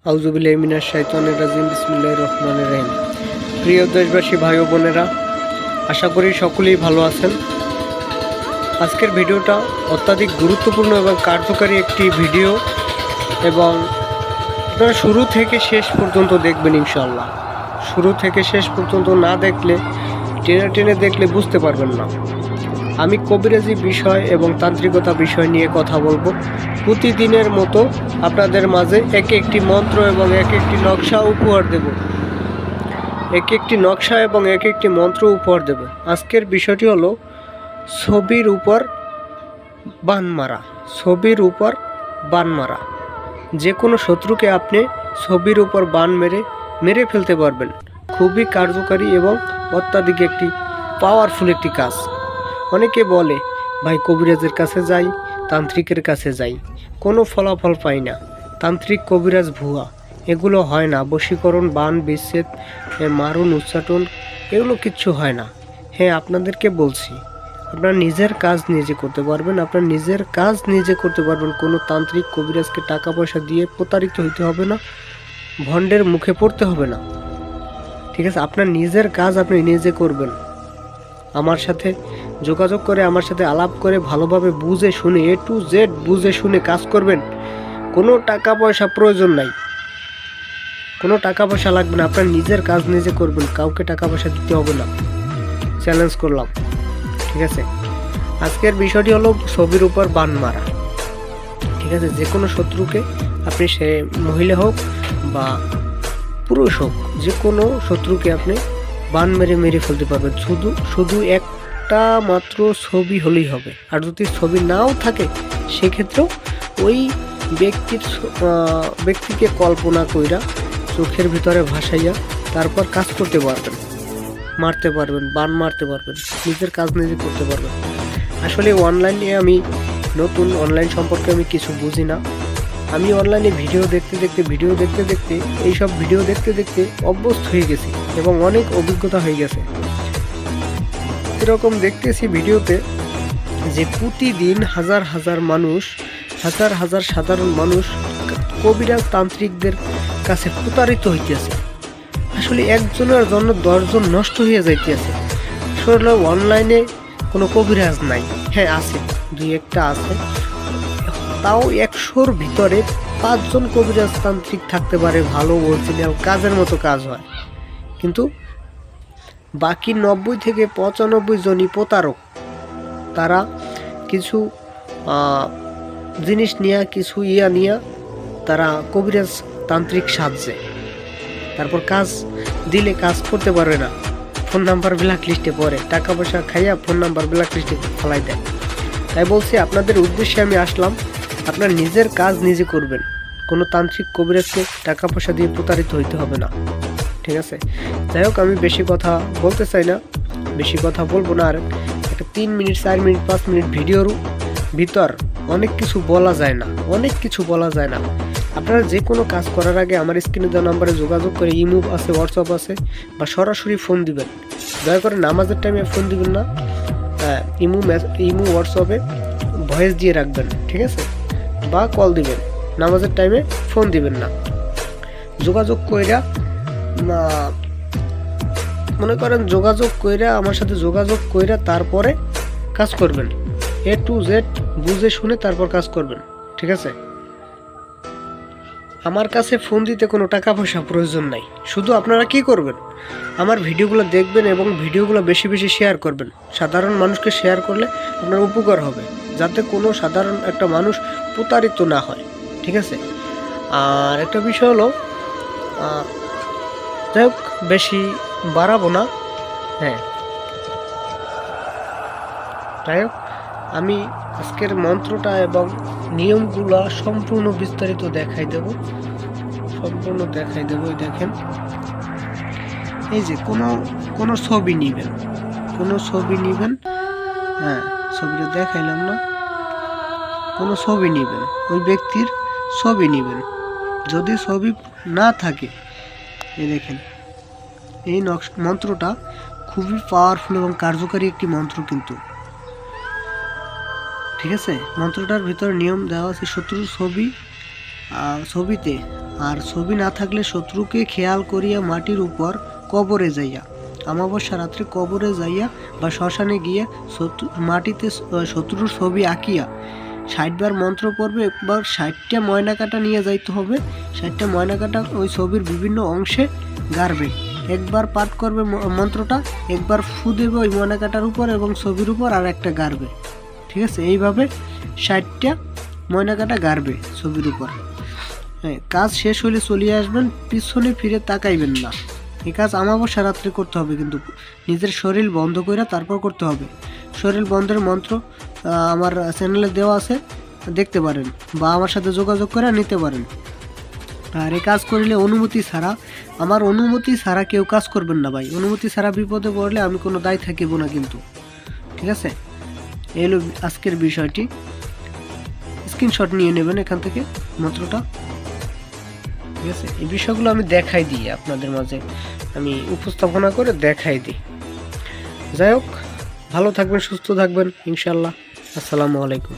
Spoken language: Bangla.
আউযুবিল্লাহি মিনাশ শাইতানির রাজিম বিসমিল্লাহির রহমানির রহিম। প্রিয় দেশবাসী ভাই ও বোনেরা, আশা করি সকলেই ভালো আছেন। আজকের ভিডিওটা অত্যাধিক গুরুত্বপূর্ণ এবং কার্যকারী একটি ভিডিও, এবং আপনারা শুরু থেকে শেষ পর্যন্ত দেখবেন ইনশাআল্লাহ। শুরু থেকে শেষ পর্যন্ত না দেখলে, টেনে টেনে দেখলে বুঝতে পারবেন না। আমি কবিরাজি বিষয় এবং তান্ত্রিকতা বিষয় নিয়ে কথা বলবো। প্রতিদিনের মতো আপনাদের মাঝে এক একটি মন্ত্র এবং এক একটি নকশা উপহার দেব, এক একটি নকশা এবং এক একটি মন্ত্র উপহার দেব। আজকের বিষয়টি হলো ছবির উপর বান মারা। ছবির উপর বান মারা, যে কোনো শত্রুকে আপনি ছবির উপর বান মেরে ফেলতে পারবেন। খুবই কার্যকারী এবং অত্যাধিক একটি পাওয়ারফুল একটি কাজ। অনেকে বলে, ভাই কবিরাজের কাছে যাই, তান্ত্রিকের কাছে যাই, কোনো ফলাফল পাই না, তান্ত্রিক কবিরাজ ভুয়া, এগুলো হয় না, বশীকরণ, বান বিচ্ছেদ, মারণ, উচ্চাটন, এগুলো কিচ্ছু হয় না। হ্যাঁ, আপনাদেরকে বলছি, আপনার নিজের কাজ নিজে করতে পারবেন। আপনার নিজের কাজ নিজে করতে পারবেন। কোনো তান্ত্রিক কবিরাজকে টাকা পয়সা দিয়ে প্রতারিত হইতে হবে না, ভণ্ডের মুখে পড়তে হবে না। ঠিক আছে, আপনার নিজের কাজ আপনি নিজে করবেন। আমার সাথে যোগাযোগ করে, আমার সাথে আলাপ করে, ভালোভাবে বুঝে শুনে, A to Z বুঝে শুনে কাজ করবেন। কোনো টাকা পয়সা প্রয়োজন নাই, কোনো টাকা পয়সা লাগবে না। আপনার নিজের কাজ নিজে করবেন, কাউকে টাকা পয়সা দিতে হবে না। চ্যালেঞ্জ করলাম, ঠিক আছে। আজকের বিষয়টি হলো ছবির উপর বান মারা। ঠিক আছে, যে কোনো শত্রুকে আপনি, সে মহিলা হোক বা পুরুষ হোক, যে কোনো শত্রুকে আপনি বান মেরে ফেলতে পারবেন। শুধু একটা মাত্র ছবি হলেই হবে। আর যদি ছবি নাও থাকে, সেক্ষেত্রেও ওই ব্যক্তিকে কল্পনা কইরা চোখের ভিতরে ভাসাইয়া তারপর কাজ করতে পারবেন, মারতে পারবেন, বান মারতে পারবেন, নিজের কাজ নিজে করতে পারবেন। আসলে অনলাইনে আমি নতুন, অনলাইন সম্পর্কে আমি কিছু বুঝি না। আমি অনলাইনে ভিডিও দেখতে এইসব ভিডিও দেখতে অভ্যস্ত হয়ে গেছি এবং অনেক অভিজ্ঞতা হয়ে গেছে। এরকম দেখতেছি ভিডিওতে যে প্রতিদিন হাজার হাজার সাধারণ মানুষ কবিরাজ তান্ত্রিকদের কাছে প্রতারিত হইতেছে। আসলে একজনের জন্য 10 জন নষ্ট হয়ে যাইতেছে। আসলে অনলাইনে কোনো কবিরাজ নাই। হ্যাঁ, আছে, 2-1টা আছে, তাও 100-র ভিতরে 5 জন কবিরাজ তান্ত্রিক থাকতে পারে, ভালো অরিজিনাল কাজের মতো কাজ হয়। কিন্তু বাকি 90 থেকে 95 জনই প্রতারক। তারা কিছু জিনিস নিয়ে, কিছু নিয়ে তারা কবিরাজ তান্ত্রিক সাজছে, তারপর কাজ দিলে কাজ করতে পারবে না, ফোন নাম্বার ব্ল্যাক লিস্টে পড়ে, টাকা পয়সা খাইয়া ফোন নাম্বার ব্ল্যাক লিস্টে ফেলাই দেয়। তাই বলছি, আপনাদের উদ্দেশ্যে আমি আসলাম, আপনার নিজের কাজ নিজে করবেন। কোনো তান্ত্রিক কবিরাজকে টাকা পয়সা দিয়ে প্রতারিত হইতে হবে না, ঠিক আছে। যাই হোক, আমি বেশি কথা বলতে চাই না, বেশি কথা বলবো না। আর একটা 3 মিনিট, 4 মিনিট, 5 মিনিট ভিডিওর ভিতর অনেক কিছু বলা যায় না। আপনারা যে কোনো কাজ করার আগে আমার স্ক্রিনে দেওয়া নাম্বারে যোগাযোগ করে, ইমো আছে, হোয়াটসঅ্যাপ আছে, বা সরাসরি ফোন দিবেন। দয়া করে নামাজের টাইমে ফোন দিবেন না। ইমো হোয়াটসঅ্যাপে ভয়েস দিয়ে রাখবেন, ঠিক আছে, বা কল দিবেন। নামাজের টাইমে ফোন দিবেন না। যোগাযোগ কইরা, মনে করেন আমার সাথে যোগাযোগ কইরা তারপরে কাজ করবেন। A to Z বুঝে শুনে তারপর কাজ করবেন, ঠিক আছে। আমার কাছে ফোন দিতে কোনো টাকা পয়সা প্রয়োজন নাই। শুধু আপনারা কি করবেন, আমার ভিডিওগুলো দেখবেন এবং ভিডিওগুলো বেশি বেশি শেয়ার করবেন। সাধারণ মানুষকে শেয়ার করলে আপনার উপকার হবে, যাতে কোনো সাধারণ একটা মানুষ প্রতারিত না হয়, ঠিক আছে। আর একটা বিষয় হলো, যাই হোক, বেশি বাড়াবো না। হ্যাঁ, যাই হোক, আমি আজকের মন্ত্রটা এবং নিয়মগুলো সম্পূর্ণ বিস্তারিত দেখাই দেব। দেখেন, এই যে কোনো ছবি নিবেন, হ্যাঁ, ছবিটা দেখাইলাম না। কোনো ছবি নিবেন, ওই ব্যক্তির ছবি নিবেন। যদি ছবি না থাকে, এই দেখেন, এই মন্ত্রটা খুবই পাওয়ারফুল এবং কার্যকারী একটি মন্ত্র কিন্তু, ঠিক আছে। মন্ত্রটার ভিতরে নিয়ম দেওয়া আছে। শত্রুর ছবিতে আর ছবি না থাকলে শত্রুকে খেয়াল করিয়া মাটির উপর কবরে যাইয়া, অমাবস্যা রাত্রে কবরে যাইয়া বা শ্মশানে গিয়ে মাটিতে শত্রুর ছবি আঁকিয়া 60 বার মন্ত্র পড়বে। একবার 60টা ময়না কাটা নিয়ে যাইতে হবে, 60টা ময়না কাটা ওই ছবির বিভিন্ন অংশে গাড়বে। একবার পাঠ করবে মন্ত্রটা, একবার ফু দেবে ওই ময়না কাটার উপর এবং ছবির উপর, আর একটা গাড়বে। ঠিক আছে, এইভাবে 60টা ময়না কাটা গাড়বে ছবির উপর। হ্যাঁ, কাজ শেষ হলে চলিয়ে আসবেন, পিছনে ফিরে তাকাইবেন না। এই কাজ অমাবস্যা রাত্রে করতে হবে, কিন্তু নিজের শরীর বন্ধ করে তারপর করতে হবে। শরীর বন্ধের মন্ত্র আমার চ্যানেলে দেওয়া আছে, দেখতে পারেন বা আমার সাথে যোগাযোগ করে নিতে পারেন। আর এই কাজ করলে অনুমতি ছাড়া, আমার অনুমতি ছাড়া কেউ কাজ করবেন না ভাই। অনুমতি ছাড়া বিপদে পড়লে আমি কোনো দায় থাকিব না কিন্তু। ঠিক আছে, এই হলো আজকের বিষয়টি। স্ক্রিনশট নিয়ে নেবেন এখান থেকে মন্ত্রটা। ঠিক আছে, এই বিষয়গুলো আমি দেখাই দিই আপনাদের মাঝে, আমি উপস্থাপনা করে দেখাই দিই। যাই হোক, ভালো থাকবেন, সুস্থ থাকবেন ইনশাল্লাহ। আসসালামু আলাইকুম।